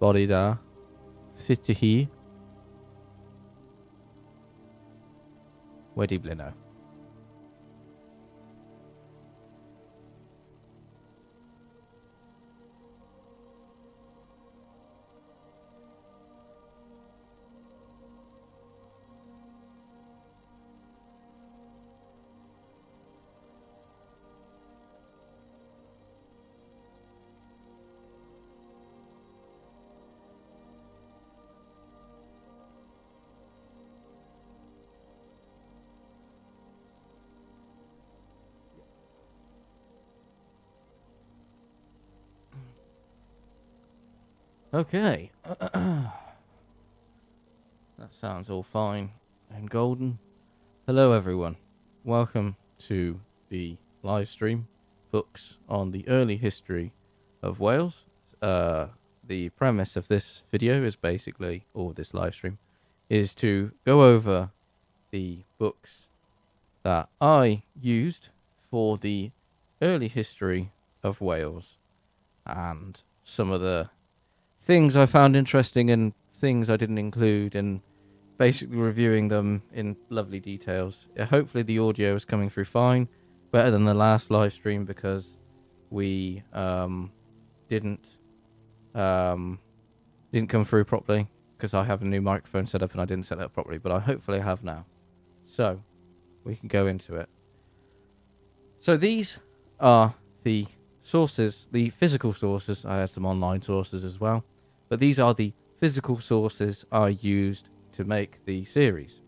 Bodida, Sitihi, Wedi Blino. Okay. That sounds all fine and golden. Hello, everyone. Welcome to the live stream, Books on the Early History of Wales. The premise of this video is basically, or this live stream, is to go over the books that I used for the early history of Wales and some of the things I found interesting and things I didn't include, and basically reviewing them in lovely details. Hopefully the audio is coming through fine, better than the last live stream, because we didn't come through properly because I have a new microphone set up and I didn't set it up properly, but I hopefully have now. So we can go into it. So these are the sources, the physical sources. I had some online sources as well, but these are the physical sources I used to make the series.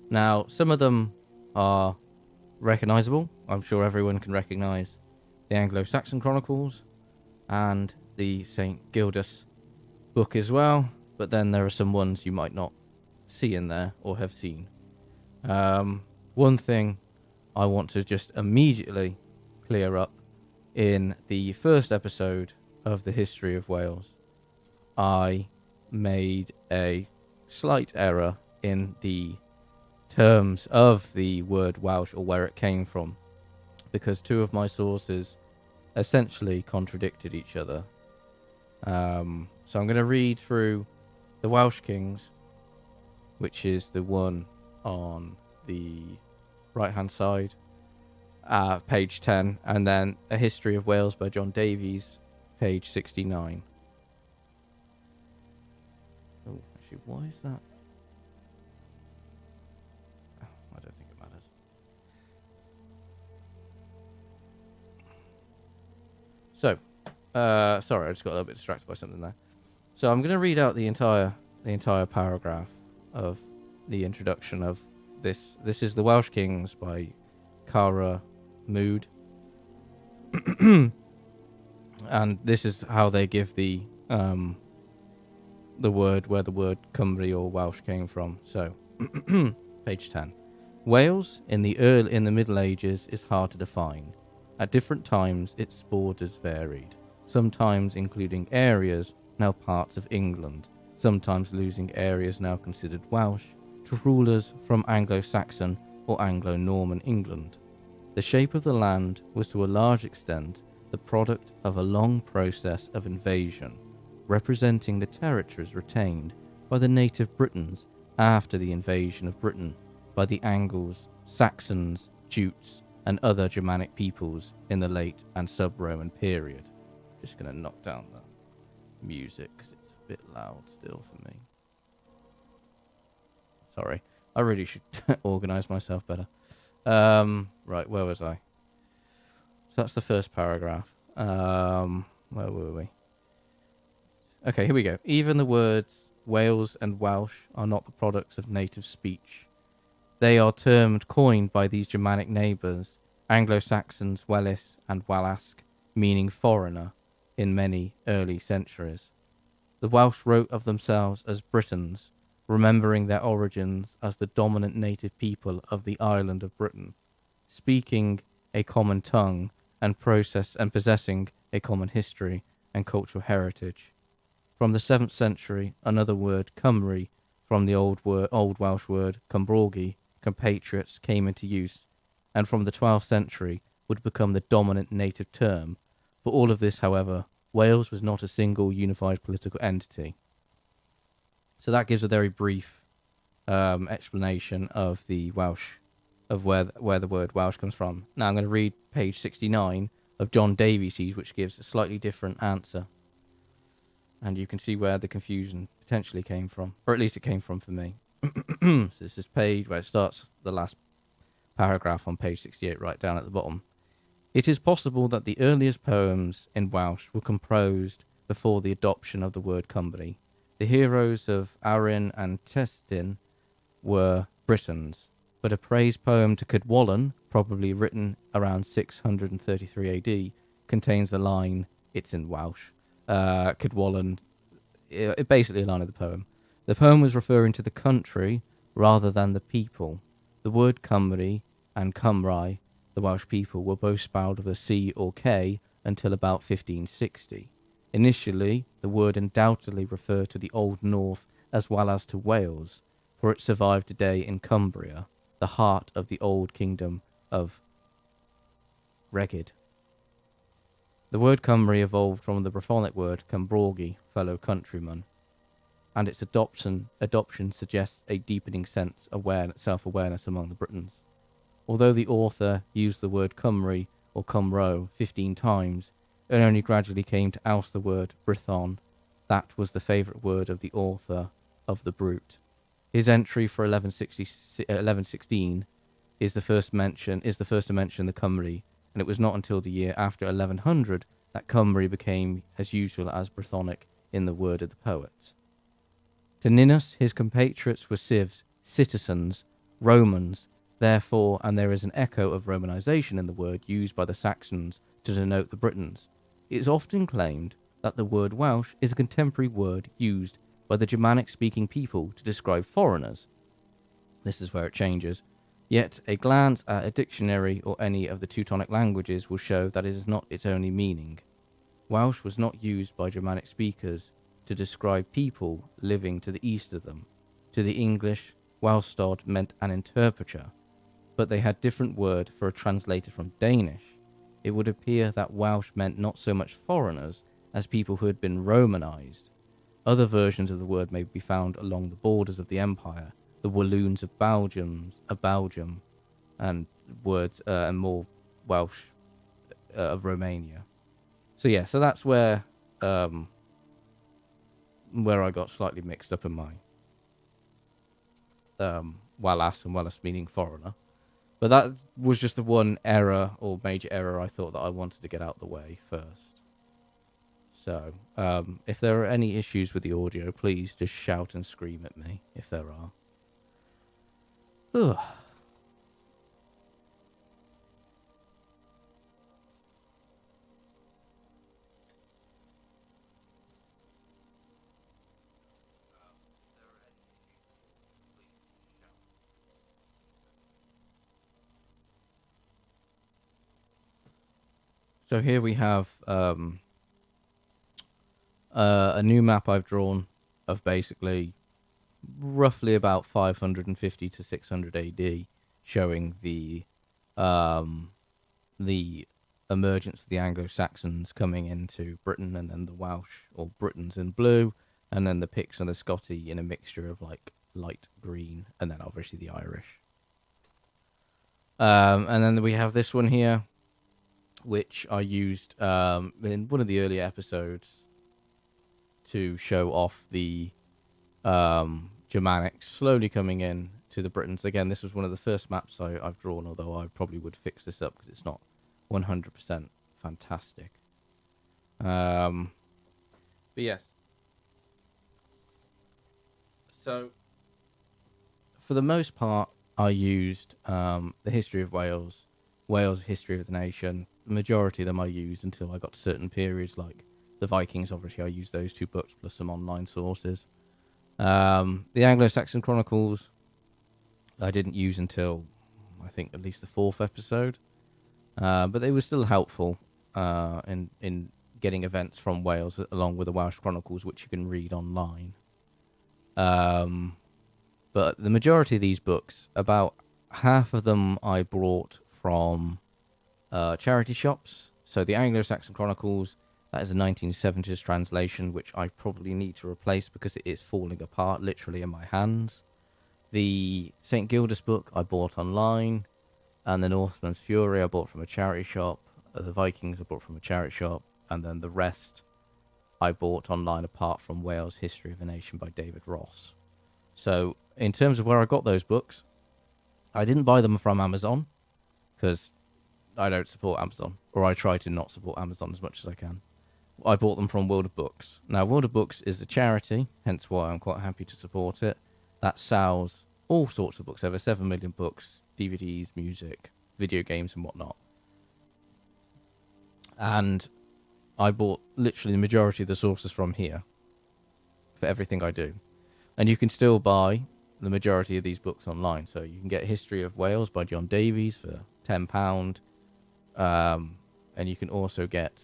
Now, some of them are recognizable. I'm sure everyone can recognize the Anglo-Saxon Chronicles and the St. Gildas book as well, but then there are some ones you might not see in there or have seen. One thing I want to just immediately clear up: in the first episode of the History of Wales, I made a slight error in the terms of the word Welsh, or where it came from, because two of my sources essentially contradicted each other. So I'm going to read through the Welsh Kings, which is the one on the right-hand side, page 10, and then A History of Wales by John Davies, page 69. Oh, actually, why is that? Oh, I don't think it matters. So, sorry, I just got a little bit distracted by something there. So I'm going to read out the entire paragraph of the introduction of this. This is the Welsh Kings by Cara Mood. And this is how they give the word, where the word Cymru or Welsh came from. So, page 10. Wales in the Middle Ages is hard to define. At different times, its borders varied, sometimes including areas now parts of England, sometimes losing areas now considered Welsh to rulers from Anglo-Saxon or Anglo-Norman England. The shape of the land was to a large extent the product of a long process of invasion, representing the territories retained by the native Britons after the invasion of Britain by the Angles, Saxons, Jutes, and other Germanic peoples in the late and sub-Roman period. Just going to knock down the music because it's a bit loud still for me. Sorry, I really should organise myself better. Right, where was I? So that's the first paragraph. Where were we? Okay, here we go. Even the words Wales and Welsh are not the products of native speech. They are coined by these Germanic neighbours, Anglo-Saxons, Wellis and Wallask, meaning foreigner, in many early centuries. The Welsh wrote of themselves as Britons, remembering their origins as the dominant native people of the island of Britain, speaking a common tongue and possessing a common history and cultural heritage. From the 7th century, another word, Cymru, from the old Welsh word Cymrogi, compatriots, came into use, and from the 12th century would become the dominant native term. For all of this, however, Wales was not a single unified political entity. So that gives a very brief explanation of the Welsh, of where the word Welsh comes from. Now I'm going to read page 69 of John Davies', which gives a slightly different answer. And you can see where the confusion potentially came from, or at least it came from for me. So this is page where it starts, the last paragraph on page 68, right down at the bottom. It is possible that the earliest poems in Welsh were composed before the adoption of the word Cymru. The heroes of Arwen and Testyn were Britons, but a praise poem to Cadwallon, probably written around 633 AD, contains the line, it's in Welsh, Cadwallon, basically a line of the poem. The poem was referring to the country rather than the people. The word Cymru and Cymrae, the Welsh people, were both spelled with a C or K until about 1560. Initially, the word undoubtedly referred to the Old North as well as to Wales, for it survived today in Cumbria, the heart of the old kingdom of Reged. The word Cymru evolved from the Brythonic word Cymrogi, fellow countryman, and its adoption suggests a deepening sense of self-awareness among the Britons. Although the author used the word Cymru or Cymro 15 times, it only gradually came to oust the word Brython. That was the favourite word of the author of the Brute. His entry for 1116 is the first to mention the Cymru, and it was not until the year after 1100 that Cymru became as usual as Brythonic in the word of the poet. To Ninus, his compatriots were civs, citizens, Romans, therefore, and there is an echo of Romanization in the word used by the Saxons to denote the Britons. It is often claimed that the word Welsh is a contemporary word used by the Germanic-speaking people to describe foreigners. This is where it changes. Yet a glance at a dictionary or any of the Teutonic languages will show that it is not its only meaning. Welsh was not used by Germanic speakers to describe people living to the east of them. To the English, Welsstod meant an interpreter, but they had different word for a translator from Danish. It would appear that Welsh meant not so much foreigners as people who had been Romanized. Other versions of the word may be found along the borders of the empire, the Walloons of Belgium, and words and more Welsh of Romania. So yeah, so that's where I got slightly mixed up in my Wellas and Wellas meaning foreigner. But that was just the one error or major error I thought that I wanted to get out the way first. So, if there are any issues with the audio, please just shout and scream at me if there are. Ugh. So here we have a new map I've drawn of basically roughly about 550 to 600 AD, showing the emergence of the Anglo-Saxons coming into Britain, and then the Welsh or Britons in blue, and then the Picts and the Scoti in a mixture of like light green, and then obviously the Irish. And then we have this one here, which I used in one of the earlier episodes to show off the Germanics slowly coming in to the Britons. Again, this was one of the first maps I've drawn, although I probably would fix this up because it's not 100% fantastic. But yes. So, for the most part, I used the history of Wales, Wales' history of the nation. The majority of them I used until I got to certain periods, like the Vikings. Obviously, I used those 2 books plus some online sources. The Anglo-Saxon Chronicles I didn't use until, I think, at least the 4th episode. But they were still helpful in getting events from Wales, along with the Welsh Chronicles, which you can read online. But the majority of these books, about half of them I brought from charity shops. So the Anglo-Saxon Chronicles, That is a 1970s translation, which I probably need to replace because it is falling apart literally in my hands. The St. Gildas book I bought online, and the Northman's Fury I bought from a charity shop. The Vikings I bought from a charity shop, and then the rest I bought online apart from Wales History of a Nation by David Ross. So in terms of where I got those books, I didn't buy them from Amazon because I don't support Amazon, or I try to not support Amazon as much as I can. I bought them from World of Books. Now, World of Books is a charity, hence why I'm quite happy to support it, that sells all sorts of books, over 7 million books, DVDs, music, video games and whatnot. And I bought literally the majority of the sources from here for everything I do. And you can still buy the majority of these books online. So you can get History of Wales by John Davies for £10. And you can also get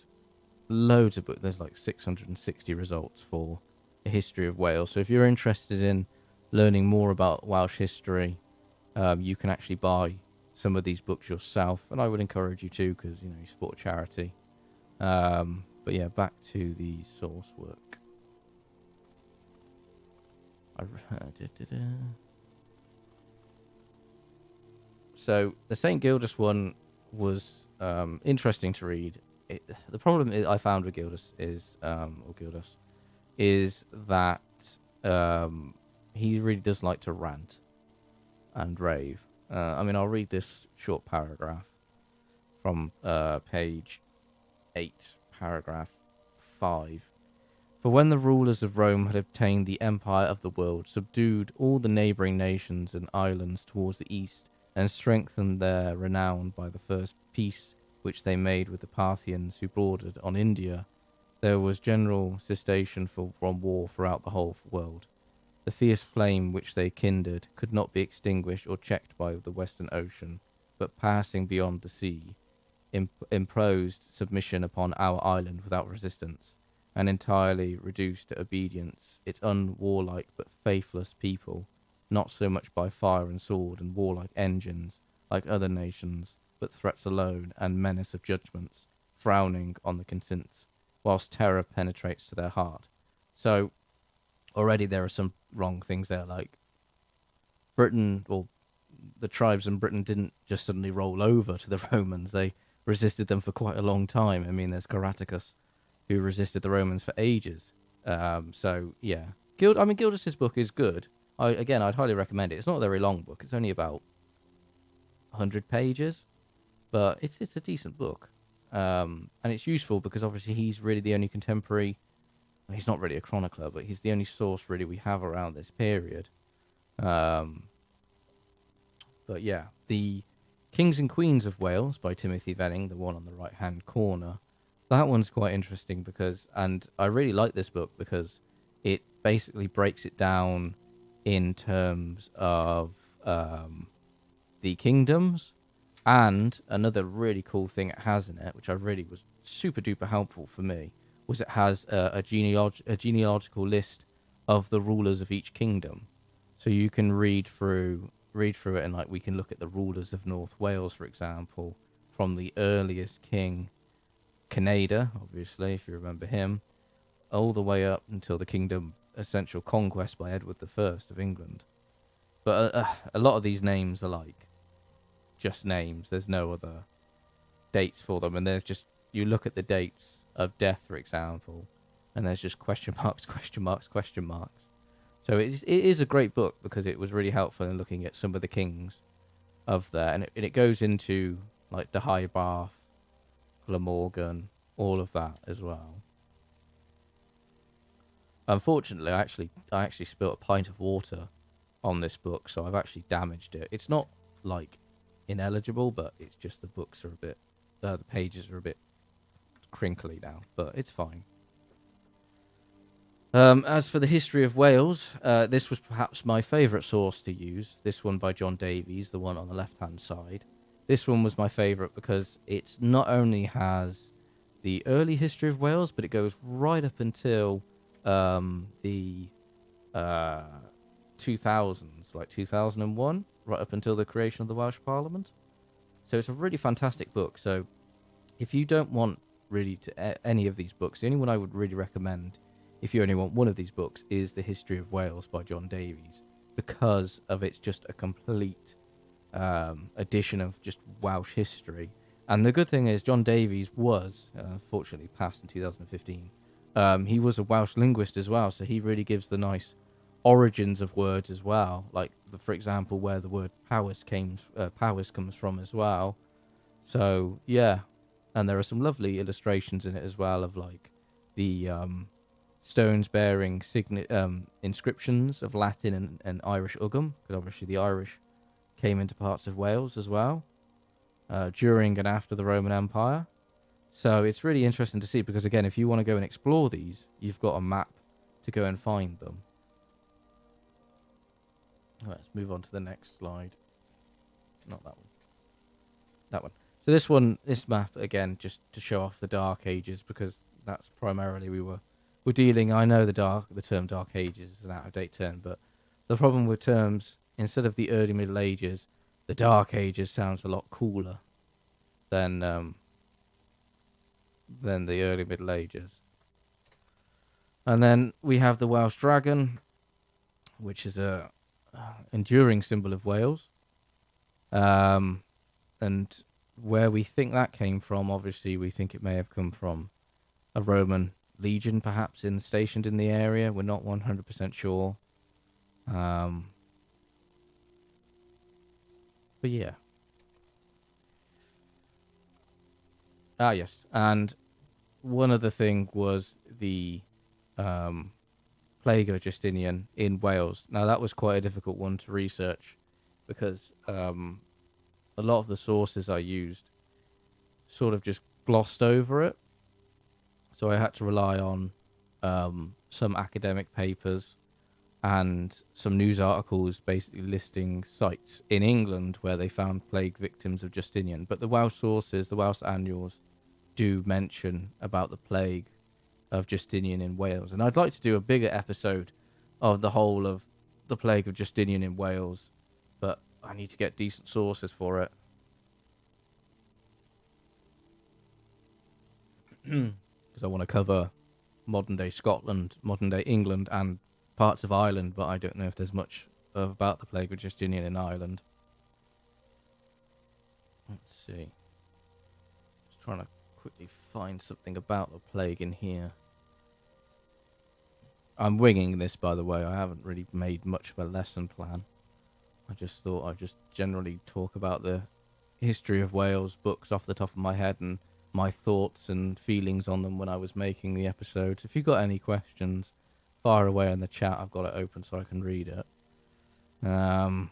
loads of books. There's like 660 results for a History of Wales. So if you're interested in learning more about Welsh history, you can actually buy some of these books yourself. And I would encourage you to, because, you know, you support a charity. But yeah, back to the source work. So the St. Gildas one was interesting to read. The problem I found with Gildas is, that he really does like to rant and rave. I mean, I'll read this short paragraph from page 8, paragraph 5. For when the rulers of Rome had obtained the empire of the world, subdued all the neighbouring nations and islands towards the east, and strengthened their renown by the first peace which they made with the Parthians who bordered on India, there was general cessation from war throughout the whole world. The fierce flame which they kindled could not be extinguished or checked by the western ocean, but passing beyond the sea, imposed submission upon our island without resistance, and entirely reduced to obedience its unwarlike but faithless people, not so much by fire and sword and warlike engines, like other nations, but threats alone and menace of judgments, frowning on the conscience, whilst terror penetrates to their heart. So, already there are some wrong things there, like Britain, or the tribes in Britain didn't just suddenly roll over to the Romans. They resisted them for quite a long time. I mean, there's Caraticus, who resisted the Romans for ages. So, yeah. Gildas's book is good. I'd highly recommend it. It's not a very long book. It's only about 100 pages. But it's a decent book. And it's useful because obviously he's really the only contemporary... Well, he's not really a chronicler, but he's the only source really we have around this period. But yeah, the Kings and Queens of Wales by Timothy Venning, the one on the right-hand corner, that one's quite interesting because... And I really like this book because it basically breaks it down in terms of the kingdoms. And another really cool thing it has in it, which I really was super duper helpful for me, was it has a genealogical list of the rulers of each kingdom. So you can read through it, and like we can look at the rulers of North Wales, for example, from the earliest king, Canada, obviously, if you remember him, all the way up until the kingdom essential conquest by Edward I of England. But a lot of these names are like just names. There's no other dates for them, and there's just, you look at the dates of death, for example, and there's just question marks, question marks, question marks. So it is a great book because it was really helpful in looking at some of the kings of there, and it goes into like the Deheubarth, Glamorgan, all of that as well. Unfortunately, I actually spilt a pint of water on this book, so I've actually damaged it. It's not like ineligible, but it's just the books are a bit, the pages are a bit crinkly now, but it's fine. As for the history of Wales, this was perhaps my favourite source to use. This one by John Davies, the one on the left-hand side. This one was my favourite because it not only has the early history of Wales, but it goes right up until the 2000s, like 2001, right up until the creation of the Welsh Parliament. So it's a really fantastic book. So if you don't want really to any of these books. The only one I would really recommend, if you only want one of these books, is The History of Wales by John Davies, because of it's just a complete edition of just Welsh history. And the good thing is, John Davies was, fortunately passed in 2015, he was a Welsh linguist as well, so he really gives the nice origins of words as well, like, for example, where the word powis comes from as well. So, yeah, and there are some lovely illustrations in it as well of, like, the stones bearing inscriptions of Latin and Irish Ugham, because obviously the Irish came into parts of Wales as well during and after the Roman Empire. So it's really interesting to see, because again, if you want to go and explore these, you've got a map to go and find them. Let's move on to the next slide. Not that one. That one. So this map, again, just to show off the Dark Ages, because that's primarily we're dealing. I know the term Dark Ages is an out-of-date term, but the problem with terms, instead of the early Middle Ages, the Dark Ages sounds a lot cooler than the early Middle Ages. And then we have the Welsh dragon, which is a enduring symbol of Wales. And where we think that came from, obviously we think it may have come from a Roman legion, perhaps stationed in the area. We're not 100% sure. But yeah. Ah, yes. And one other thing was the plague of Justinian in Wales. Now, that was quite a difficult one to research, because a lot of the sources I used sort of just glossed over it. So I had to rely on some academic papers and some news articles basically listing sites in England where they found plague victims of Justinian. But the Welsh sources, the Welsh annuals, do mention about the plague of Justinian in Wales. And I'd like to do a bigger episode of the whole of the plague of Justinian in Wales, but I need to get decent sources for it. Because I want to cover modern-day Scotland, modern-day England, and parts of Ireland, but I don't know if there's much about the plague of Justinian in Ireland. Let's see. Just trying to quickly find something about the plague in here. I'm winging this, by the way. I haven't really made much of a lesson plan. I just thought I'd just generally talk about the history of Wales books off the top of my head and my thoughts and feelings on them when I was making the episodes. If you've got any questions, fire away in the chat. I've got it open so I can read it. Just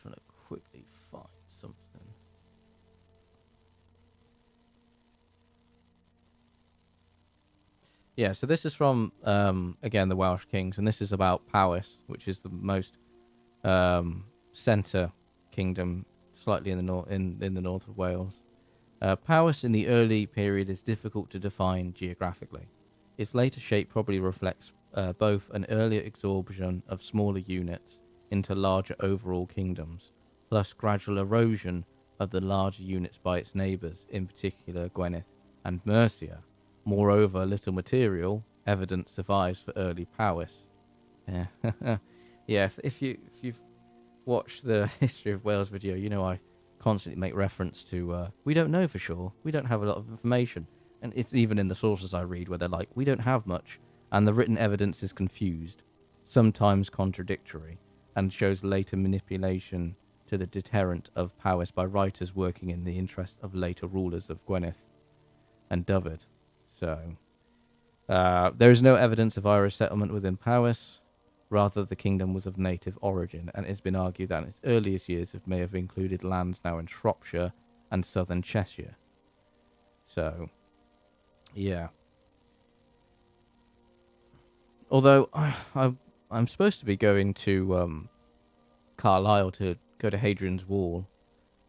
trying to quickly find something. Yeah, so this is from, again, the Welsh Kings, and this is about Powys, which is the most centre kingdom, slightly in the north of Wales. Powys in the early period is difficult to define geographically. Its later shape probably reflects both an earlier absorption of smaller units into larger overall kingdoms, plus gradual erosion of the larger units by its neighbours, in particular Gwynedd and Mercia. Moreover, little material evidence survives for early Powys. Yeah, yeah. If you've watched the History of Wales video, you know I constantly make reference to we don't know for sure. We don't have a lot of information, and it's even in the sources I read where they're like, we don't have much, and the written evidence is confused, sometimes contradictory, and shows later manipulation to the deterrent of Powys by writers working in the interest of later rulers of Gwynedd and Dyfed. So, there is no evidence of Irish settlement within Powys. Rather, the kingdom was of native origin, and it has been argued that in its earliest years it may have included lands now in Shropshire and southern Cheshire. So, yeah. Although, I'm supposed to be going to Carlisle to go to Hadrian's Wall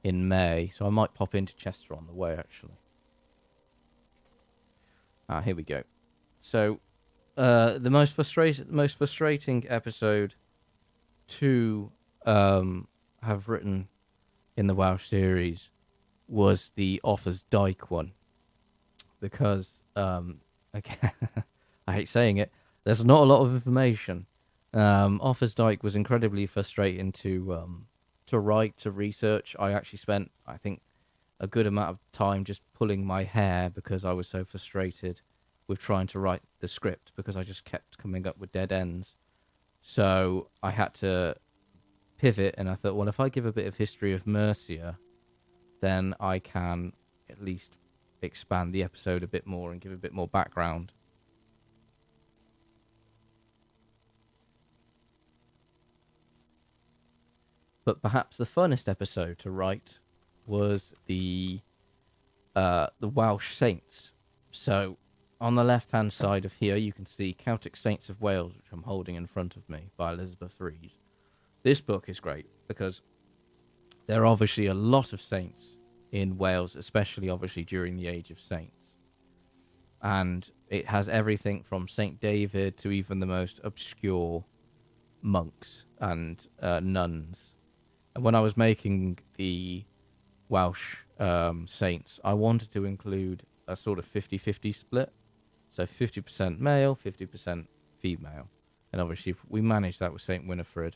in May, so I might pop into Chester on the way, actually. Here we go. So, the most frustrating episode to have written in the Welsh series was the Offa's Dyke one, because again, I hate saying it, there's not a lot of information. Offa's Dyke was incredibly frustrating to write, to research. I actually spent, I think, a good amount of time just pulling my hair because I was so frustrated with trying to write the script, because I just kept coming up with dead ends. So I had to pivot, and I thought, well, if I give a bit of history of Mercia, then I can at least expand the episode a bit more and give a bit more background. But perhaps the funnest episode to write was the Welsh Saints. So on the left-hand side of here, you can see Celtic Saints of Wales, which I'm holding in front of me, by Elizabeth Reed. This book is great because there are obviously a lot of saints in Wales, especially obviously during the Age of Saints. And it has everything from Saint David to even the most obscure monks and nuns. And when I was making the Welsh saints, I wanted to include a sort of 50-50 split. So 50% male, 50% female. And obviously we managed that with Saint Winifred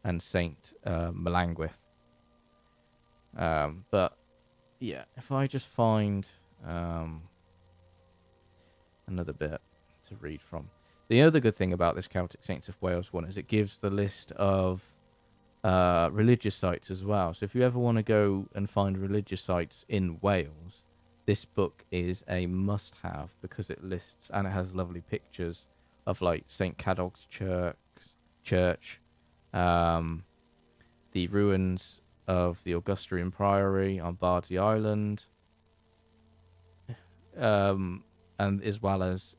and Saint Melangwyth. But yeah, if I just find another bit to read from. The other good thing about this Celtic Saints of Wales one is it gives the list of religious sites as well. So if you ever want to go and find religious sites in Wales, this book is a must-have because it lists, and it has lovely pictures of like St. Cadog's church, the ruins of the Augustinian Priory on Bardsey Island, and as well as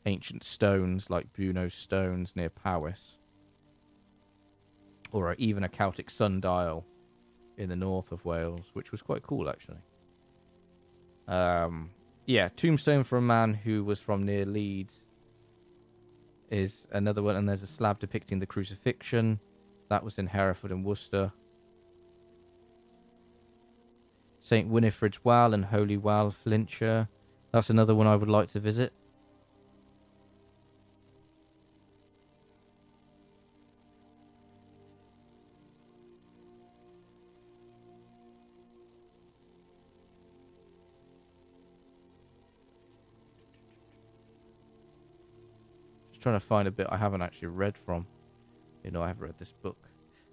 ancient stones like Bruno's stones near Powys, or even a Celtic sundial in the north of Wales, which was quite cool actually. Yeah, tombstone for a man who was from near Leeds is another one, and there's a slab depicting the crucifixion. That was in Hereford and Worcester. St. Winifred's Well and Holy Well, Flintshire. That's another one I would like to visit. Just trying to find a bit I haven't actually read from. You know, I have read this book.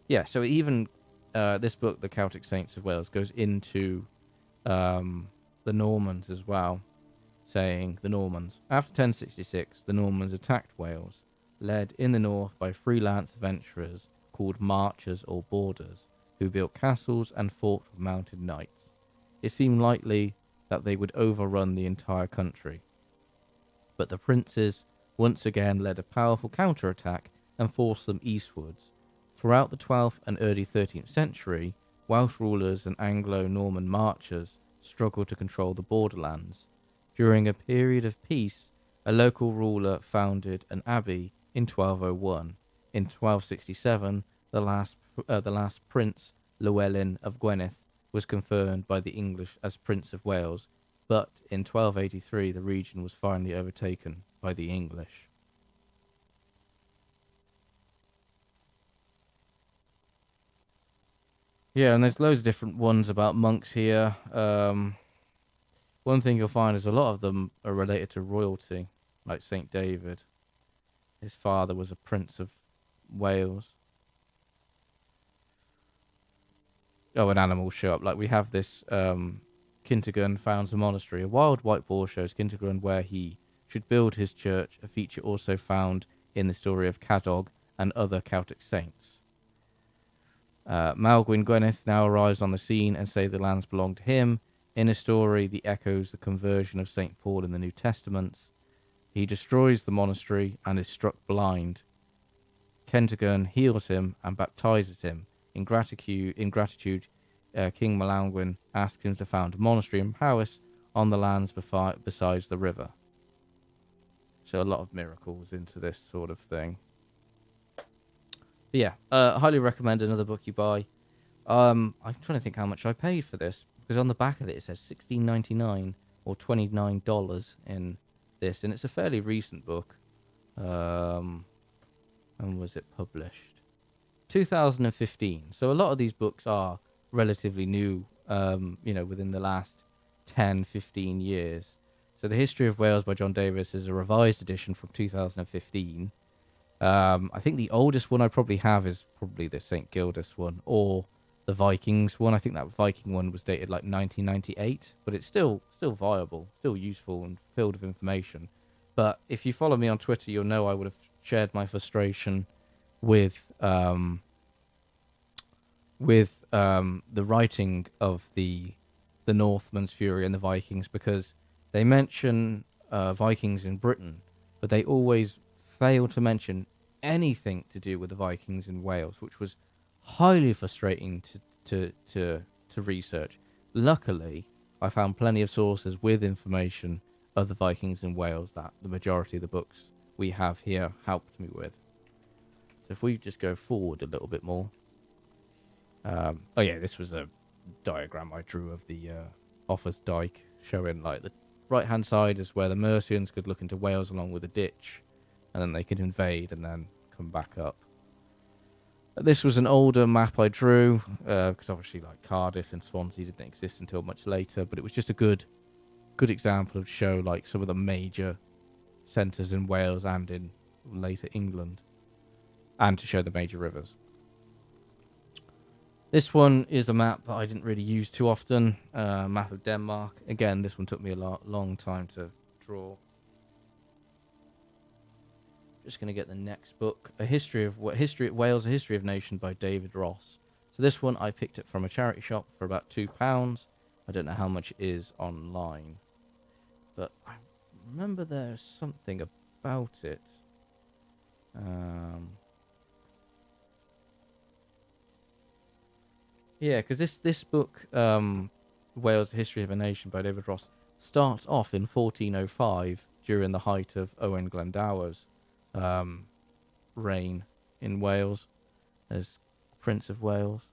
Yeah, so even this book, The Celtic Saints of Wales, goes into the Normans as well, saying the Normans. After 1066, the Normans attacked Wales, led in the north by freelance adventurers called marchers or boarders, who built castles and fought with mounted knights. It seemed likely that they would overrun the entire country. But the princes once again led a powerful counterattack and forced them eastwards. Throughout the 12th and early 13th century, Welsh rulers and Anglo-Norman marchers struggled to control the borderlands. During a period of peace, a local ruler founded an abbey in 1201. In 1267, the last Prince Llewellyn of Gwynedd was confirmed by the English as Prince of Wales, but in 1283 the region was finally overtaken by the English. Yeah, and there's loads of different ones about monks here. One thing you'll find is a lot of them are related to royalty, like Saint David. His father was a Prince of Wales. Oh, an animal show up. Like we have this Kintergun founds a monastery. A wild white boar shows Kintergun where he should build his church, a feature also found in the story of Cadog and other Celtic saints. Maelgwyn Gwynedd now arrives on the scene and say the lands belong to him. In his story, the echoes the conversion of St. Paul in the New Testament. He destroys the monastery and is struck blind. Kentigern heals him and baptizes him. In gratitude, King Maelgwyn asks him to found a monastery in Powys on the lands besides the river. So a lot of miracles into this sort of thing. But yeah, highly recommend another book you buy. I'm trying to think how much I paid for this, because on the back of it says $16.99 or $29 in this, and it's a fairly recent book. When was it published? 2015. So a lot of these books are relatively new, within the last 10, 15 years. So The History of Wales by John Davies is a revised edition from 2015. I think the oldest one I probably have is probably the St. Gildas one, or the Vikings one. I think that Viking one was dated like 1998, but it's still viable, still useful and filled with information. But if you follow me on Twitter, you'll know I would have shared my frustration with the writing of the Northmen's Fury and the Vikings, because they mention Vikings in Britain, but they always fail to mention anything to do with the Vikings in Wales, which was highly frustrating to research. Luckily, I found plenty of sources with information of the Vikings in Wales that the majority of the books we have here helped me with. So if we just go forward a little bit more. This was a diagram I drew of the Offa's Dyke, showing like the right-hand side is where the Mercians could look into Wales along with a ditch, and then they could invade and then come back up. This was an older map I drew, because obviously like Cardiff and Swansea didn't exist until much later, but it was just a good example to show like some of the major centres in Wales and in later England, and to show the major rivers. This one is a map that I didn't really use too often, map of Denmark. Again, this one took me a long time to draw. Just going to get the next book, Wales, A History of Nation by David Ross. So this one I picked it from a charity shop for about £2. I don't know how much it is online, but I remember there's something about it. Yeah, because this book, Wales, A History of a Nation by David Ross, starts off in 1405 during the height of Owen Glendower's reign in Wales as Prince of Wales.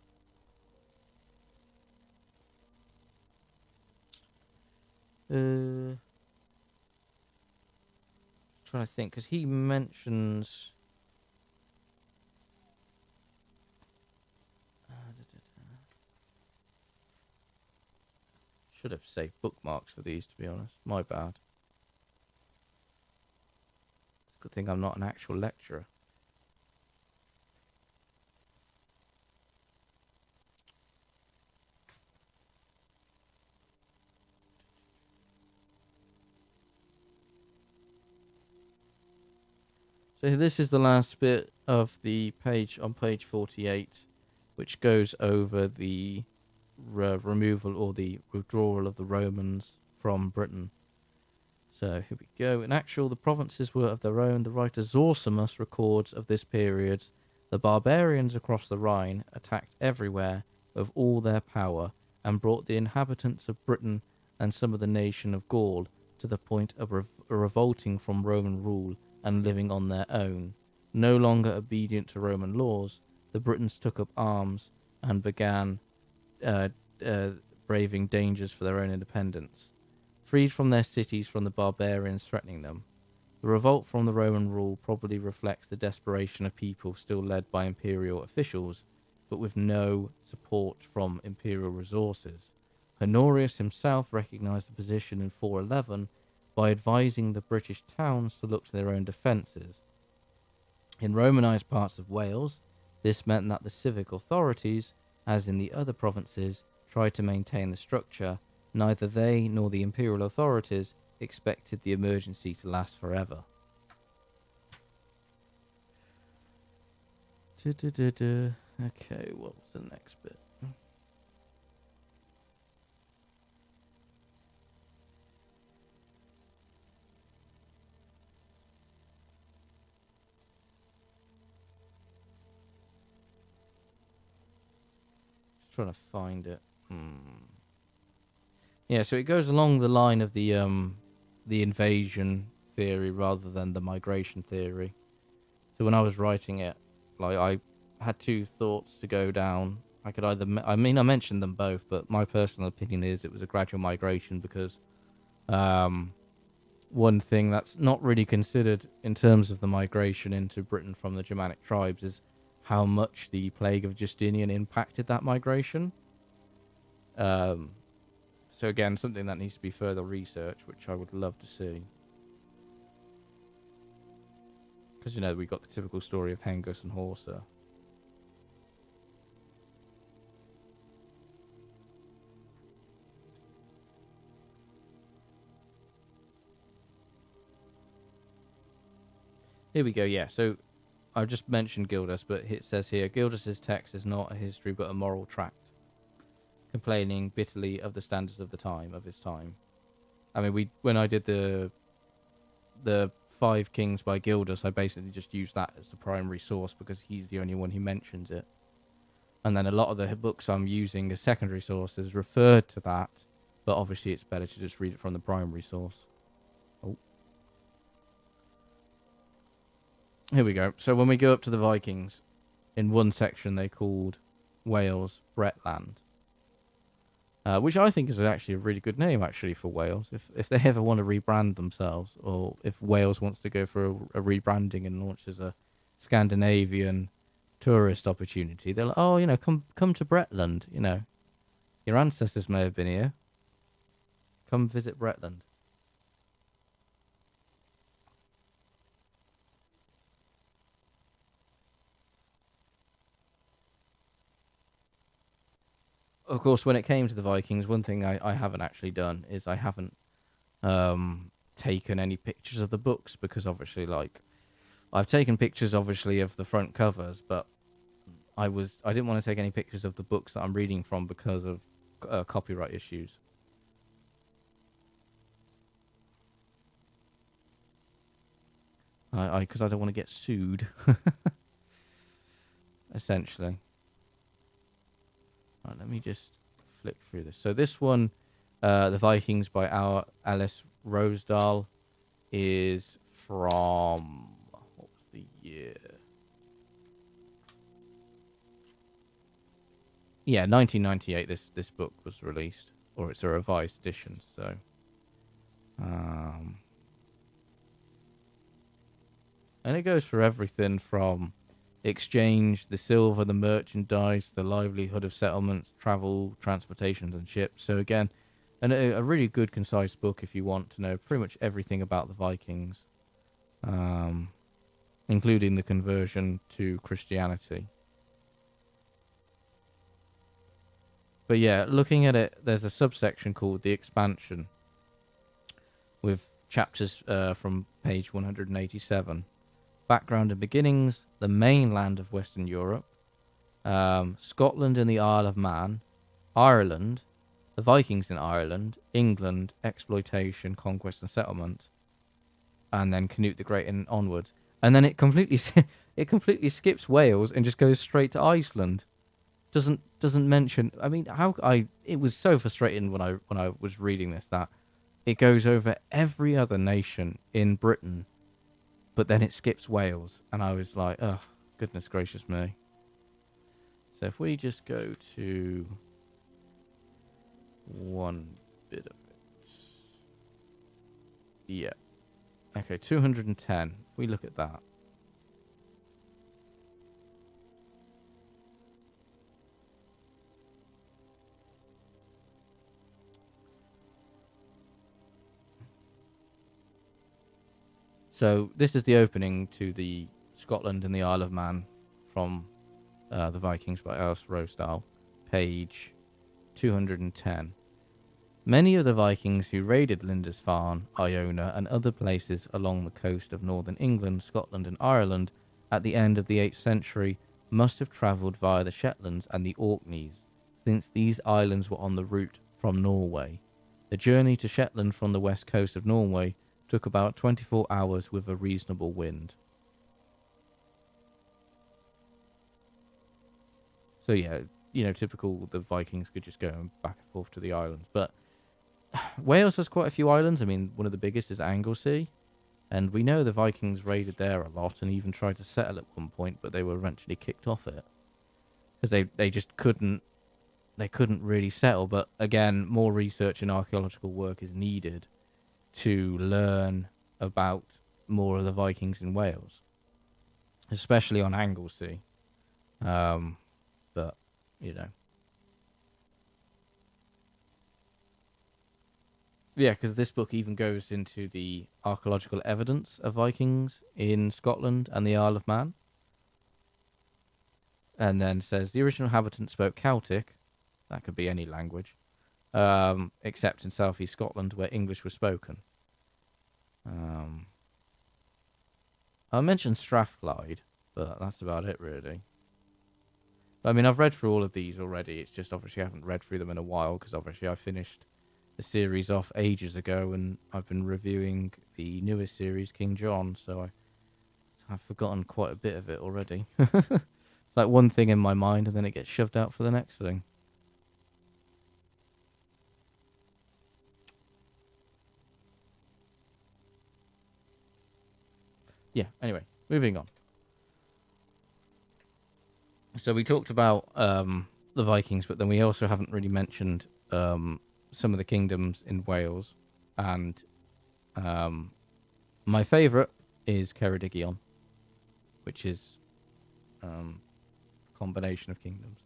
Trying to think, because he mentions... Should have saved bookmarks for these, to be honest. My bad. It's a good thing I'm not an actual lecturer. So this is the last bit of the page on page 48, which goes over the removal or the withdrawal of the Romans from Britain. So here we go. In actual, the provinces were of their own. The writer Zosimus records of this period, the barbarians across the Rhine attacked everywhere with all their power and brought the inhabitants of Britain and some of the nation of Gaul to the point of revolting from Roman rule and living on their own. No longer obedient to Roman laws, the Britons took up arms and began braving dangers for their own independence. Freed from their cities from the barbarians threatening them, the revolt from the Roman rule probably reflects the desperation of people still led by imperial officials, but with no support from imperial resources. Honorius himself recognized the position in 411 by advising the British towns to look to their own defences. In Romanised parts of Wales, this meant that the civic authorities, as in the other provinces, tried to maintain the structure. Neither they nor the imperial authorities expected the emergency to last forever. Okay, what's the next bit? Trying to find it. Yeah, so it goes along the line of the invasion theory rather than the migration theory. So when I was writing it, like I had two thoughts to go down. I could either, I mean, I mentioned them both, but my personal opinion is it was a gradual migration because one thing that's not really considered in terms of the migration into Britain from the Germanic tribes is how much the plague of Justinian impacted that migration. Um, so again, something that needs to be further researched, which I would love to see. Because, you know, we got the typical story of Hengist and Horsa. Here we go, yeah. So I just mentioned Gildas, but it says here, Gildas's text is not a history but a moral tract, complaining bitterly of the standards of his time. I mean, when I did the Five Kings by Gildas, I basically just used that as the primary source because he's the only one who mentions it. And then a lot of the books I'm using as secondary sources referred to that, but obviously it's better to just read it from the primary source. Oh. Here we go. So when we go up to the Vikings, in one section they called Wales Bretland. Which I think is actually a really good name, actually, for Wales. If they ever want to rebrand themselves, or if Wales wants to go for a rebranding and launches a Scandinavian tourist opportunity, they're like, oh, you know, come to Bretland. You know, your ancestors may have been here. Come visit Bretland. Of course, when it came to the Vikings, one thing I haven't actually done is I haven't taken any pictures of the books because obviously, like, I've taken pictures obviously of the front covers, but I didn't want to take any pictures of the books that I'm reading from because of copyright issues. Because I don't want to get sued. Essentially. Right, let me just flick through this. So this one, The Vikings by Alice Rosedal, is from... what was the year? Yeah, 1998 this book was released. Or it's a revised edition, so... and it goes for everything from... exchange, the silver, the merchandise, the livelihood of settlements, travel, transportations, and ships. So again, a really good, concise book if you want to know pretty much everything about the Vikings, including the conversion to Christianity. But yeah, looking at it, there's a subsection called The Expansion, with chapters from page 187. Background and beginnings, the mainland of Western Europe, Scotland and the Isle of Man, Ireland, the Vikings in Ireland, England, exploitation, conquest and settlement, and then Canute the Great and onwards. And then it completely skips Wales and just goes straight to Iceland. Doesn't mention. I mean, it was so frustrating when I was reading this that it goes over every other nation in Britain. But then it skips Wales, and I was like, oh, goodness gracious me. So if we just go to one bit of it. Yeah. Okay, 210. If we look at that. So this is the opening to the Scotland and the Isle of Man from the Vikings by Alice Rosedal, page 210. Many of the Vikings who raided Lindisfarne, Iona, and other places along the coast of northern England, Scotland, and Ireland at the end of the 8th century must have travelled via the Shetlands and the Orkneys, since these islands were on the route from Norway. The journey to Shetland from the west coast of Norway took about 24 hours with a reasonable wind. So yeah, you know, typical, the Vikings could just go back and forth to the islands. But Wales has quite a few islands. I mean, one of the biggest is Anglesey. And we know the Vikings raided there a lot and even tried to settle at one point, but they were eventually kicked off it. because they just couldn't really settle. But again, more research and archaeological work is needed to learn about more of the Vikings in Wales, especially on Anglesey. But you know, yeah, because this book even goes into the archaeological evidence of Vikings in Scotland and the Isle of Man, and then says the original inhabitants spoke Celtic. That could be any language, except in southeast Scotland where English was spoken. I mentioned Strathclyde, but that's about it, really. But, I mean, I've read through all of these already. It's just obviously I haven't read through them in a while because obviously I finished the series off ages ago and I've been reviewing the newest series, King John, so I've forgotten quite a bit of it already. It's like one thing in my mind and then it gets shoved out for the next thing. Yeah, anyway, moving on. So we talked about the Vikings, but then we also haven't really mentioned some of the kingdoms in Wales. And my favourite is Ceredigion, which is a combination of kingdoms.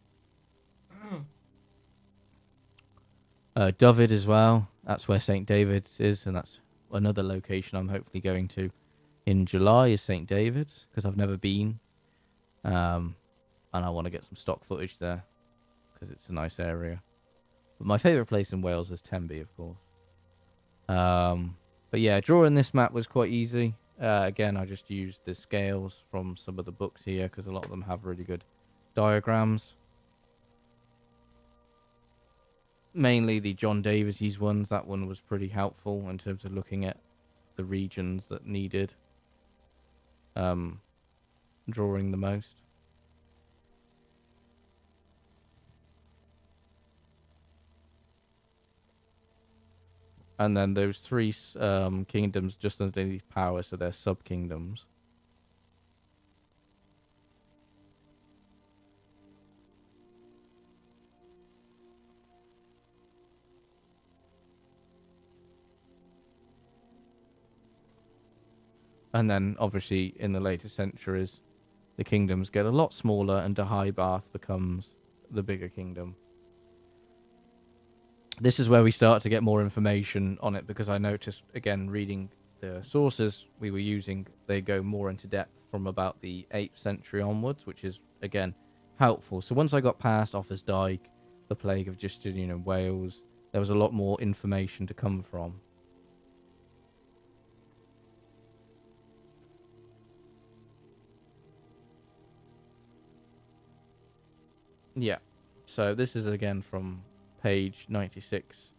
Dyfed as well. That's where St. David's is, and that's another location I'm hopefully going to in July is St. David's, because I've never been. And I want to get some stock footage there, because it's a nice area. But my favourite place in Wales is Tenby, of course. But yeah, drawing this map was quite easy. Again, I just used the scales from some of the books here, because a lot of them have really good diagrams. Mainly the John Davies ones. That one was pretty helpful in terms of looking at the regions that needed drawing the most. And then those three kingdoms just underneath power, so they're sub-kingdoms. And then, obviously, in the later centuries, the kingdoms get a lot smaller, and Deheubarth becomes the bigger kingdom. This is where we start to get more information on it, because I noticed, again, reading the sources we were using, they go more into depth from about the 8th century onwards, which is, again, helpful. So once I got past Offa's Dyke, the Plague of Justinian in Wales, there was a lot more information to come from. Yeah, so this is again from page 96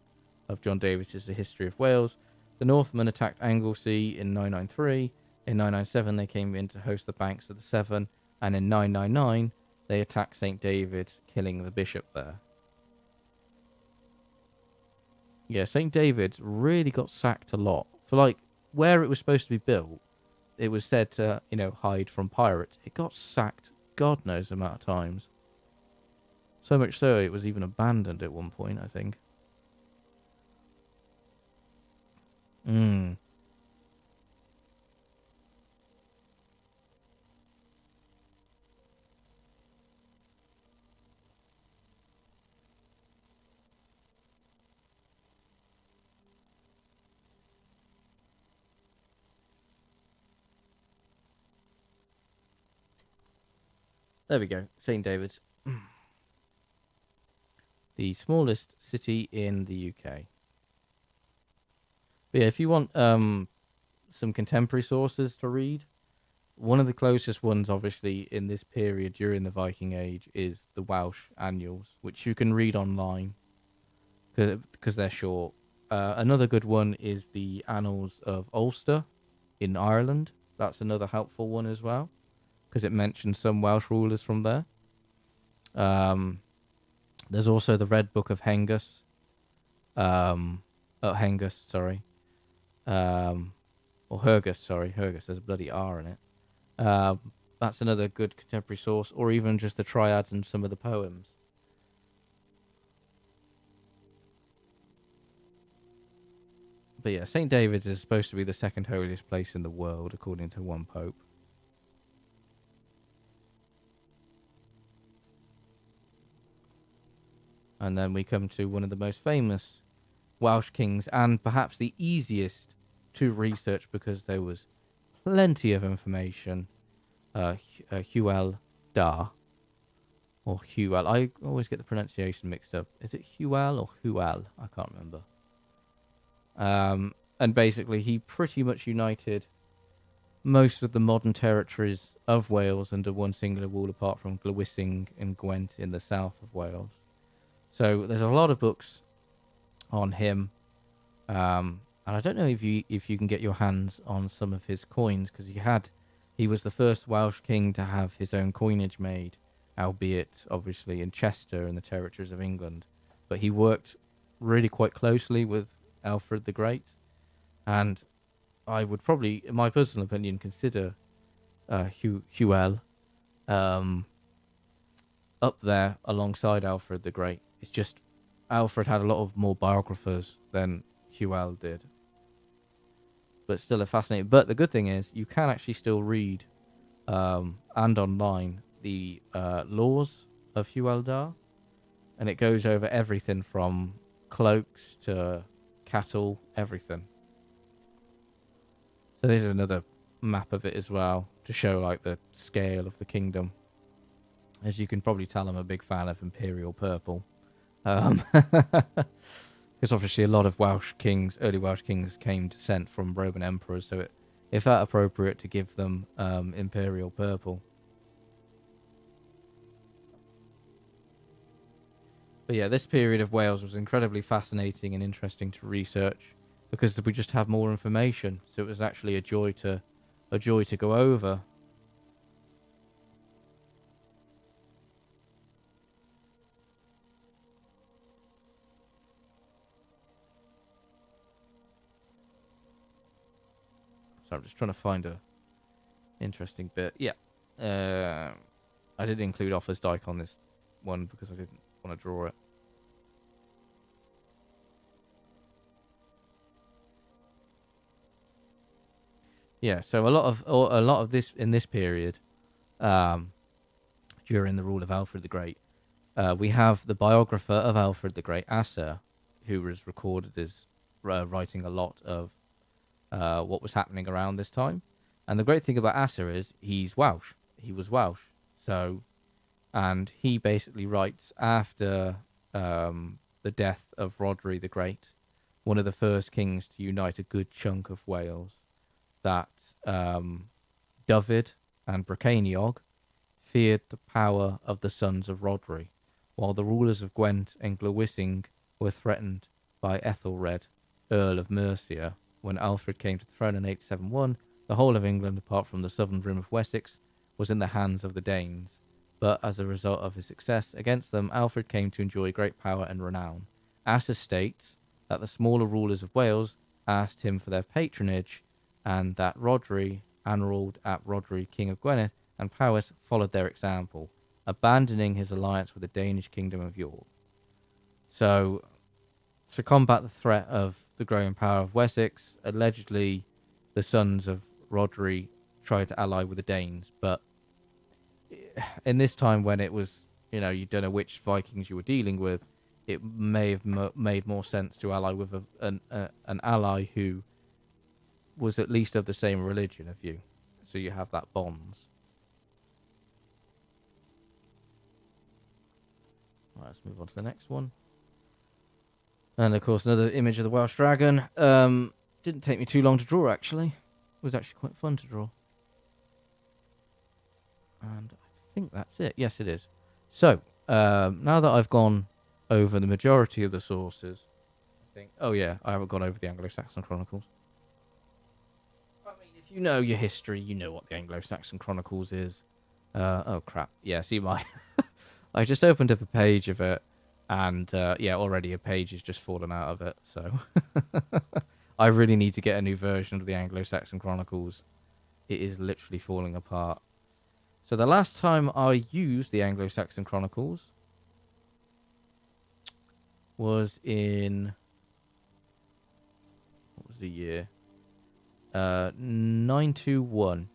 of John Davies' The History of Wales. The Northmen attacked Anglesey in 993. In 997, they came in to host the banks of the Severn, and in 999, they attacked St. David, killing the bishop there. Yeah, St. David really got sacked a lot. For, like, where it was supposed to be built, it was said to, hide from pirates. It got sacked God knows the amount of times. So much so, it was even abandoned at one point, I think. There we go, St. David's. The smallest city in the UK. But yeah, if you want some contemporary sources to read, one of the closest ones, obviously, in this period during the Viking Age is the Welsh Annuals, which you can read online because they're short. Another good one is the Annals of Ulster in Ireland. That's another helpful one as well, because it mentions some Welsh rulers from there. There's also the Red Book of Hengist. Hengist, sorry. Or Hergest, sorry. Hergest, there's a bloody R in it. that's another good contemporary source, or even just the triads and some of the poems. But yeah, St. David's is supposed to be the second holiest place in the world, according to one pope. And then we come to one of the most famous Welsh kings, and perhaps the easiest to research because there was plenty of information. Hywel Dda, or Hywel. I always get the pronunciation mixed up. Is it Hywel or Hywel? I can't remember. And basically, he pretty much united most of the modern territories of Wales under one singular rule, apart from Glywysing and Gwent in the south of Wales. So there's a lot of books on him, and I don't know if you can get your hands on some of his coins, because he was the first Welsh king to have his own coinage made, albeit obviously in Chester and the territories of England. But he worked really quite closely with Alfred the Great, and I would probably, in my personal opinion, consider Hywel up there alongside Alfred the Great. It's just Alfred had a lot of more biographers than Hywel did, but still a fascinating. But the good thing is you can actually still read and online the laws of Hywel Dda, and it goes over everything from cloaks to cattle, everything. So this is another map of it as well to show like the scale of the kingdom. As you can probably tell, I'm a big fan of imperial purple. Because obviously a lot of Welsh kings, early Welsh kings, came descent from Roman emperors, so it felt appropriate to give them imperial purple. But yeah, this period of Wales was incredibly fascinating and interesting to research because we just have more information. So it was actually a joy to go over. So I'm just trying to find a interesting bit. Yeah, I did include Offa's Dyke on this one because I didn't want to draw it. Yeah, so a lot of this in this period, during the rule of Alfred the Great, we have the biographer of Alfred the Great, Asa, who was recorded as writing a lot of what was happening around this time. And the great thing about Asa is he's Welsh. He was Welsh, and he basically writes after the death of Rhodri the Great, one of the first kings to unite a good chunk of Wales, that Dyfed and Brycheiniog feared the power of the sons of Rhodri, while the rulers of Gwent and Glywysing were threatened by Ethelred, Earl of Mercia. When Alfred came to the throne in 871, the whole of England, apart from the southern rim of Wessex, was in the hands of the Danes. But as a result of his success against them, Alfred came to enjoy great power and renown. Asa states that the smaller rulers of Wales asked him for their patronage, and that Rhodri, anruled at Rhodri, king of Gwynedd, and Powys followed their example, abandoning his alliance with the Danish kingdom of York. So, to combat the threat of the growing power of Wessex, allegedly the sons of Rhodri tried to ally with the Danes, but in this time when it was, you don't know which Vikings you were dealing with, it may have made more sense to ally with an ally who was at least of the same religion as you, so you have that bonds. Right, let's move on to the next one. And of course, another image of the Welsh dragon. Didn't take me too long to draw, actually. It was actually quite fun to draw. And I think that's it. Yes, it is. So, now that I've gone over the majority of the sources, I think... Oh, yeah, I haven't gone over the Anglo-Saxon Chronicles. I mean, if you know your history, you know what the Anglo-Saxon Chronicles is. Oh, crap. Yeah, see my... I just opened up a page of it, and yeah, already a page has just fallen out of it, so... I really need to get a new version of the Anglo-Saxon Chronicles. It is literally falling apart. So the last time I used the Anglo-Saxon Chronicles was in, what was the year? 921,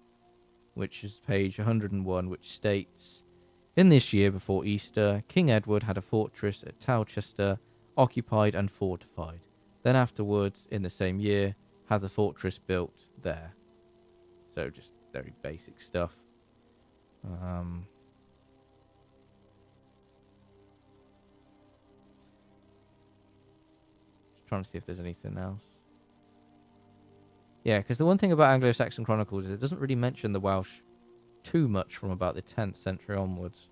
which is page 101, which states, in this year before Easter, King Edward had a fortress at Towcester occupied and fortified. Then afterwards, in the same year, had the fortress built there. So just very basic stuff. Just trying to see if there's anything else. Yeah, because the one thing about Anglo-Saxon Chronicles is it doesn't really mention the Welsh too much from about the 10th century onwards.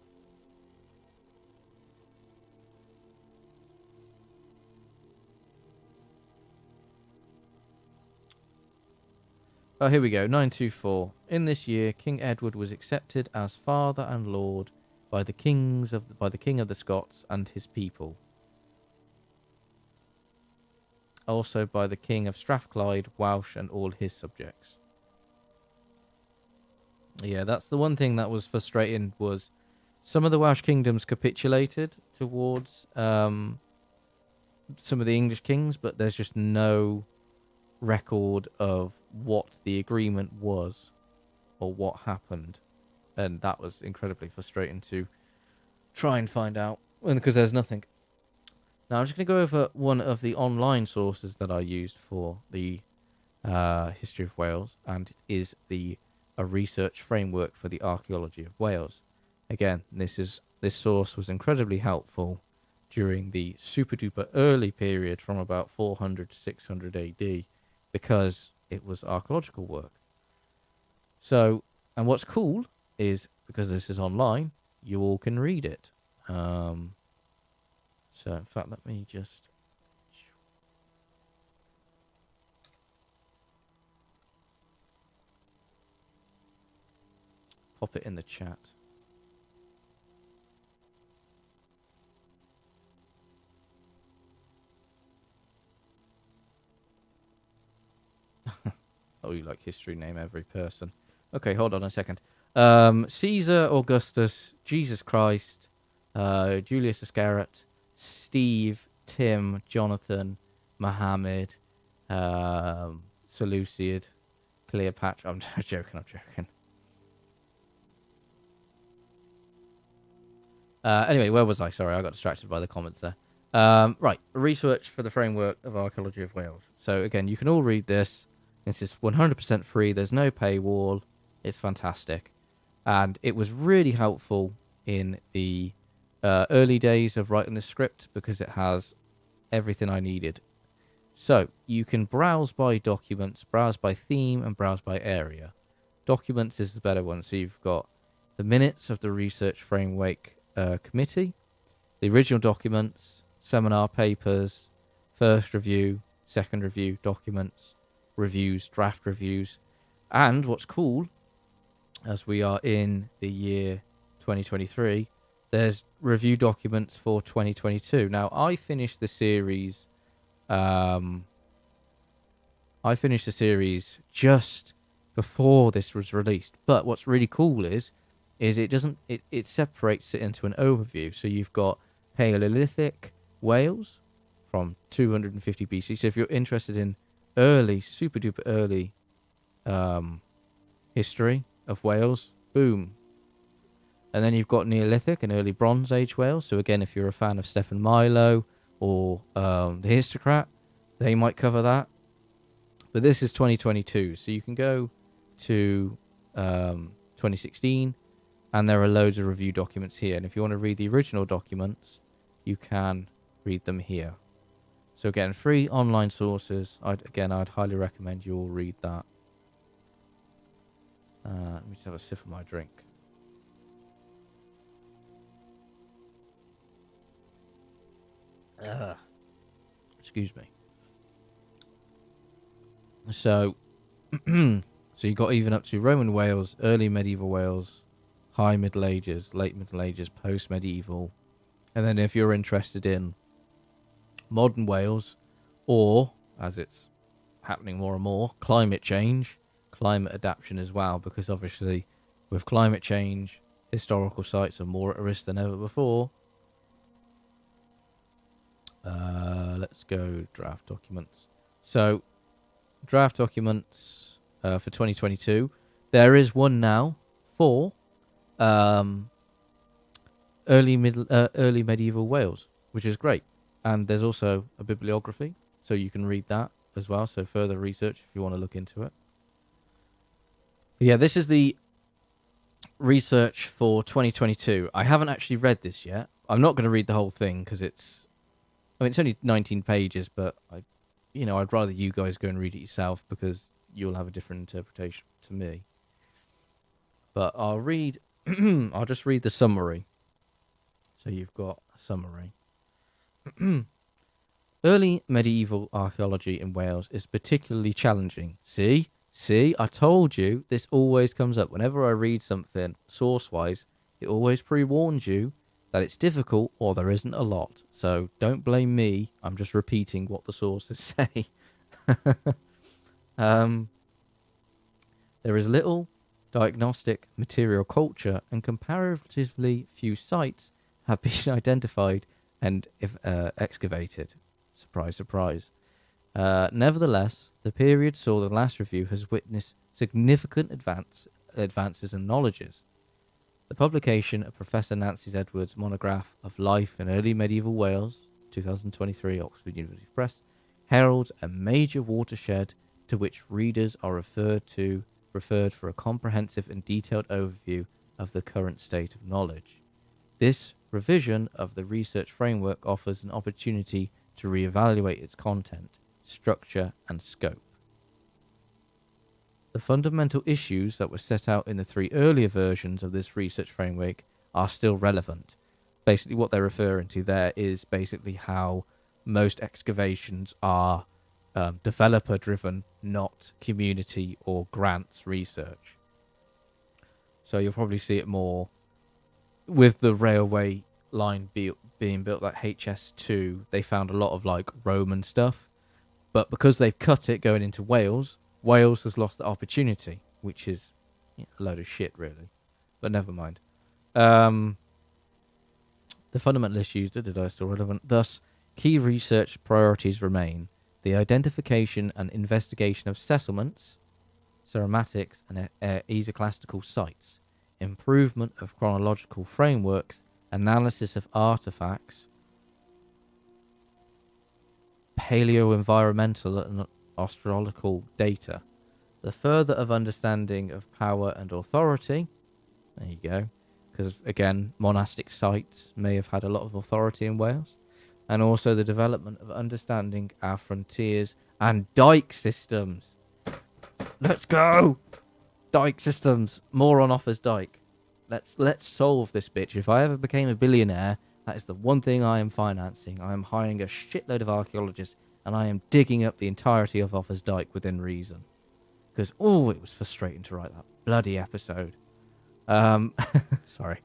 Oh, here we go. 924. In this year, King Edward was accepted as father and lord by the king of the Scots and his people. Also by the king of Strathclyde, Welsh, and all his subjects. Yeah, that's the one thing that was frustrating, was some of the Welsh kingdoms capitulated towards some of the English kings, but there's just no record of what the agreement was or what happened, and that was incredibly frustrating to try and find out, because there's nothing. Now I'm just going to go over one of the online sources that I used for the history of Wales, and it is a research framework for the archaeology of Wales. Again, this source was incredibly helpful during the super duper early period from about 400 to 600 AD, because it was archaeological work. So, and what's cool is, because this is online, you all can read it. So, in fact, let me just pop it in the chat. Oh, you like history, name every person. Okay, hold on a second. Caesar, Augustus, Jesus Christ, Julius Iscariot, Steve, Tim, Jonathan, Muhammad, Seleucid, Cleopatra. I'm joking. Anyway, where was I? Sorry, I got distracted by the comments there. Right, research for the framework of archaeology of Wales. So again, you can all read this. This is 100% free. There's no paywall. It's fantastic. And it was really helpful in the early days of writing the script, because it has everything I needed. So you can browse by documents, browse by theme, and browse by area. Documents is the better one. So you've got the minutes of the research framework committee, the original documents, seminar papers, first review, second review, documents, reviews, draft reviews. And what's cool, as we are in the year 2023, there's review documents for 2022. Now, I finished the series just before this was released. But what's really cool is it separates it into an overview. So you've got Paleolithic Wales from 250 BC. So if you're interested in early, super duper early history of Wales, boom. And then you've got Neolithic and early Bronze Age Wales. So again, if you're a fan of Stefan Milo or the Histocrat, they might cover that. But this is 2022, so you can go to 2016, and there are loads of review documents here. And if you want to read the original documents, you can read them here. So again, free online sources. I'd highly recommend you all read that. Let me just have a sip of my drink. Excuse me. So, so you got even up to Roman Wales, early medieval Wales, high Middle Ages, late Middle Ages, post-medieval. And then if you're interested in modern Wales, or, as it's happening more and more, climate change, climate adaptation as well, because obviously With climate change, historical sites are more at risk than ever before. Let's go draft documents. So, draft documents for 2022. There is one now for early medieval Wales, which is great. And there's also a bibliography, so you can read that as well. So further research if you want to look into it. But yeah, this is the research for 2022. I haven't actually read this yet. I'm not going to read the whole thing because it's only 19 pages, but I'd rather you guys go and read it yourself because you'll have a different interpretation to me. But I'll read, I'll just read the summary. So you've got a summary. Early medieval archaeology in Wales is particularly challenging. See, I told you, this always comes up. Whenever I read something source-wise, it always pre-warns you that it's difficult or there isn't a lot. So don't blame me. I'm just repeating what the sources say. There is little diagnostic material culture and comparatively few sites have been identified and excavated. Surprise, surprise. Nevertheless, the period saw the last review has witnessed significant advances in knowledges. The publication of Professor Nancy Edwards' monograph of life in early medieval Wales, 2023, Oxford University Press, heralds a major watershed to which readers are referred for a comprehensive and detailed overview of the current state of knowledge. This revision of the research framework offers an opportunity to reevaluate its content, structure, and scope. The fundamental issues that were set out in the 3 earlier versions of this research framework are still relevant. Basically, what they're referring to there is basically how most excavations are developer-driven, not community or grants research. So you'll probably see it more with the railway line being built, like HS2. They found a lot of like Roman stuff, but because they've cut it going into Wales, Wales has lost the opportunity, which is a load of shit, really. But never mind. The fundamental issues are still relevant. Thus, key research priorities remain the identification and investigation of settlements, cerematics, and ecclesiastical sites, improvement of chronological frameworks, analysis of artifacts, paleo-environmental and archaeological data, the further of understanding of power and authority. There you go. Because, again, monastic sites may have had a lot of authority in Wales. And also the development of understanding our frontiers and dike systems. Let's go! Dike systems. More on Offa's dike. Let's solve this bitch. If I ever became a billionaire, that is the one thing I am financing. I am hiring a shitload of archaeologists and I am digging up the entirety of Offa's dike within reason. Because, it was frustrating to write that bloody episode. Sorry.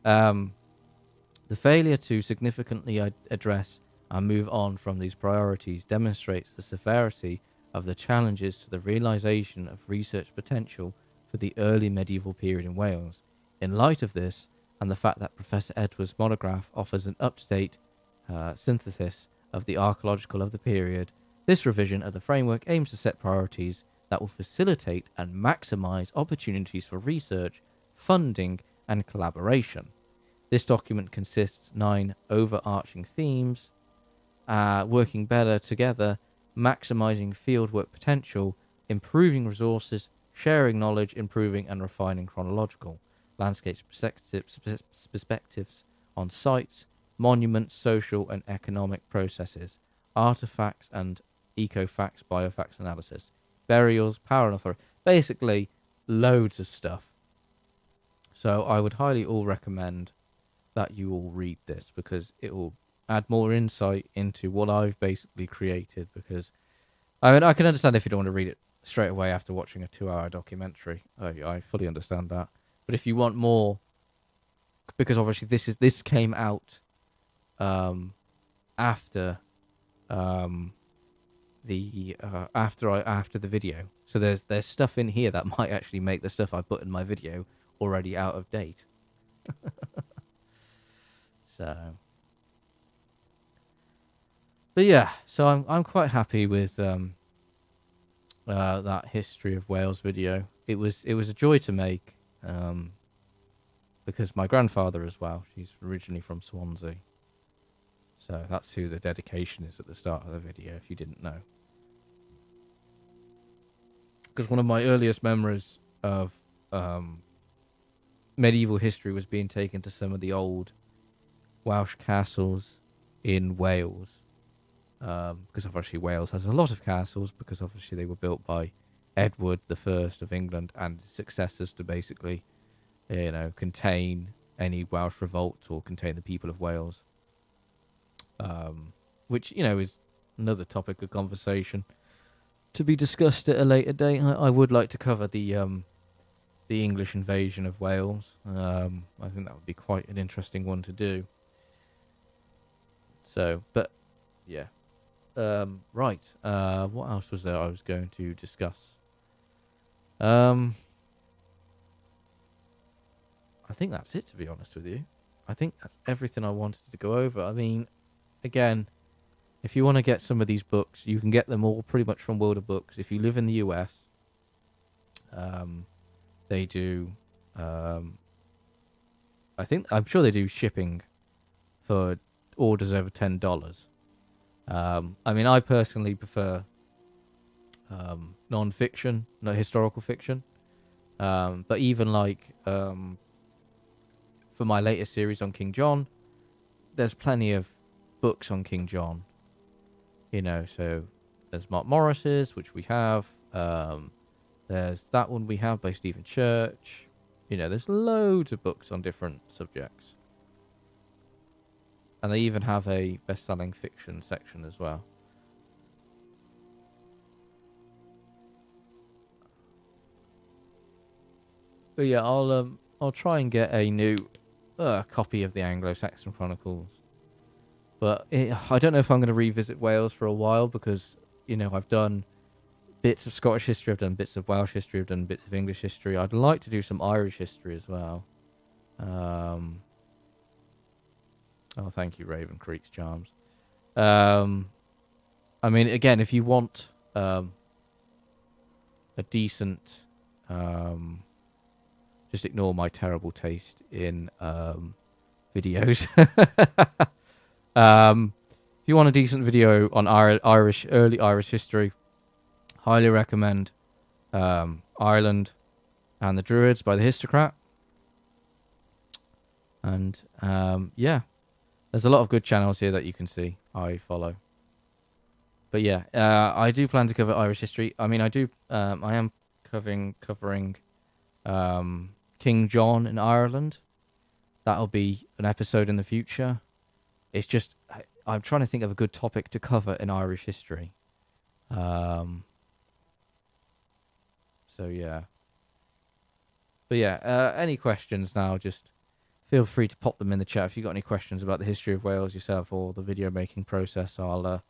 The failure to significantly address and move on from these priorities demonstrates the severity of the challenges to the realization of research potential for the early medieval period in Wales. In light of this, and the fact that Professor Edwards' monograph offers an up-to-date synthesis of the archaeological of the period, this revision of the framework aims to set priorities that will facilitate and maximize opportunities for research, funding, and collaboration. This document consists 9 overarching themes, working better together, maximizing fieldwork potential, improving resources, sharing knowledge, improving and refining chronological, landscape perspectives on sites, monuments, social and economic processes, artifacts and ecofacts, biofacts analysis, burials, power and authority. Basically, loads of stuff. So I would highly all recommend that you all read this because it will add more insight into what I've basically created. Because I can understand if you don't want to read it straight away after watching a 2-hour documentary. I fully understand that. But if you want more, because obviously this came out after the video, so there's stuff in here that might actually make the stuff I put in my video already out of date. So, but yeah, so I'm quite happy with that history of Wales video. It was a joy to make, because my grandfather as well. She's originally from Swansea, so that's who the dedication is at the start of the video. If you didn't know, because one of my earliest memories of medieval history was being taken to some of the old Welsh castles in Wales. Because obviously Wales has a lot of castles, because obviously they were built by Edward the First of England and his successors to basically, contain any Welsh revolt or contain the people of Wales. Which, is another topic of conversation to be discussed at a later date. I would like to cover the English invasion of Wales. I think that would be quite an interesting one to do. So, but yeah. Right. What else was there I was going to discuss? I think that's it, to be honest with you. I think that's everything I wanted to go over. I mean, again, if you want to get some of these books, you can get them all pretty much from World of Books. If you live in the US, they do, I'm sure they do shipping for orders over $10. I mean, I personally prefer non-fiction, not historical fiction. But even like for my latest series on King John, there's plenty of books on King John. So there's Mark Morris's, which we have. There's that one we have by Stephen Church. There's loads of books on different subjects. And they even have a best-selling fiction section as well. But yeah, I'll try and get a new copy of the Anglo-Saxon Chronicles. But I don't know if I'm going to revisit Wales for a while, because I've done bits of Scottish history, I've done bits of Welsh history, I've done bits of English history. I'd like to do some Irish history as well. Oh, thank you, Raven Creek's Charms. I mean, again, if you want a decent... just ignore my terrible taste in videos. If you want a decent video on early Irish history, highly recommend Ireland and the Druids by the Histocrat. And yeah. There's a lot of good channels here that you can see I follow. But yeah, I do plan to cover Irish history. I mean, I am covering King John in Ireland. That'll be an episode in the future. It's just, I'm trying to think of a good topic to cover in Irish history. So yeah. But yeah, any questions now, just feel free to pop them in the chat. If you've got any questions about the history of Wales yourself or the video making process, I'll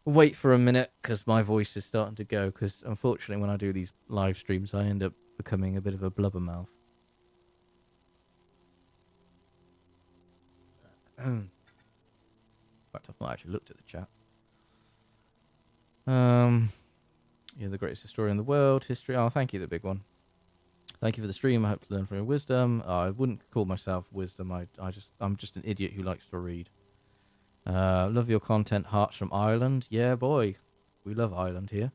wait for a minute, because my voice is starting to go, because unfortunately when I do these live streams I end up becoming a bit of a blubbermouth. In fact, I've not actually looked at the chat. You're the greatest historian in the world. History. Oh, thank you, the big one. Thank you for the stream. I hope to learn from your wisdom. I wouldn't call myself wisdom. I'm just an idiot who likes to read. Love your content. Hearts from Ireland. Yeah, boy, we love Ireland here.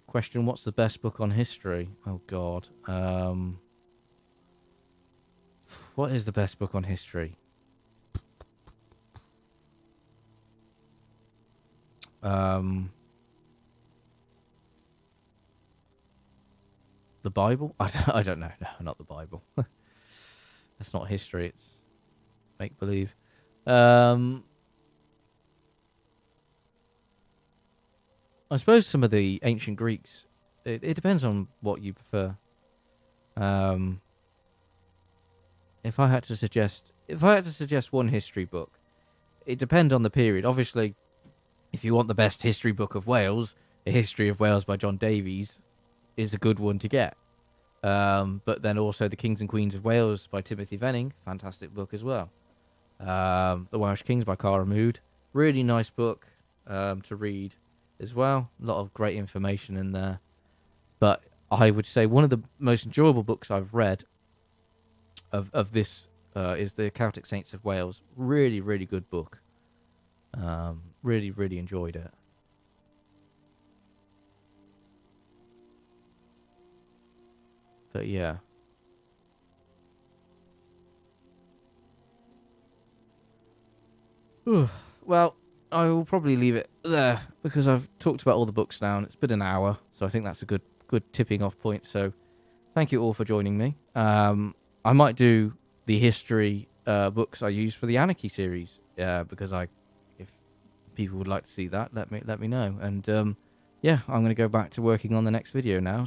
Question: what's the best book on history? Oh God. What is the best book on history? The Bible? I don't know. No, not the Bible. That's not history. It's make-believe. I suppose some of the ancient Greeks. It depends on what you prefer. If I had to suggest one history book, it depends on the period. Obviously, if you want the best history book of Wales, The History of Wales by John Davies is a good one to get. But then also The Kings and Queens of Wales by Timothy Venning, fantastic book as well. The Welsh Kings by Cara Mood, really nice book to read as well. A lot of great information in there. But I would say one of the most enjoyable books I've read of this is the Celtic Saints of Wales. Really, really good book. Really, really enjoyed it. But yeah. Well, I will probably leave it there because I've talked about all the books now and it's been an hour, so I think that's a good tipping off point. So thank you all for joining me. I might do the history books I use for the Anarchy series because if people would like to see that, let me know. And yeah, I'm going to go back to working on the next video now.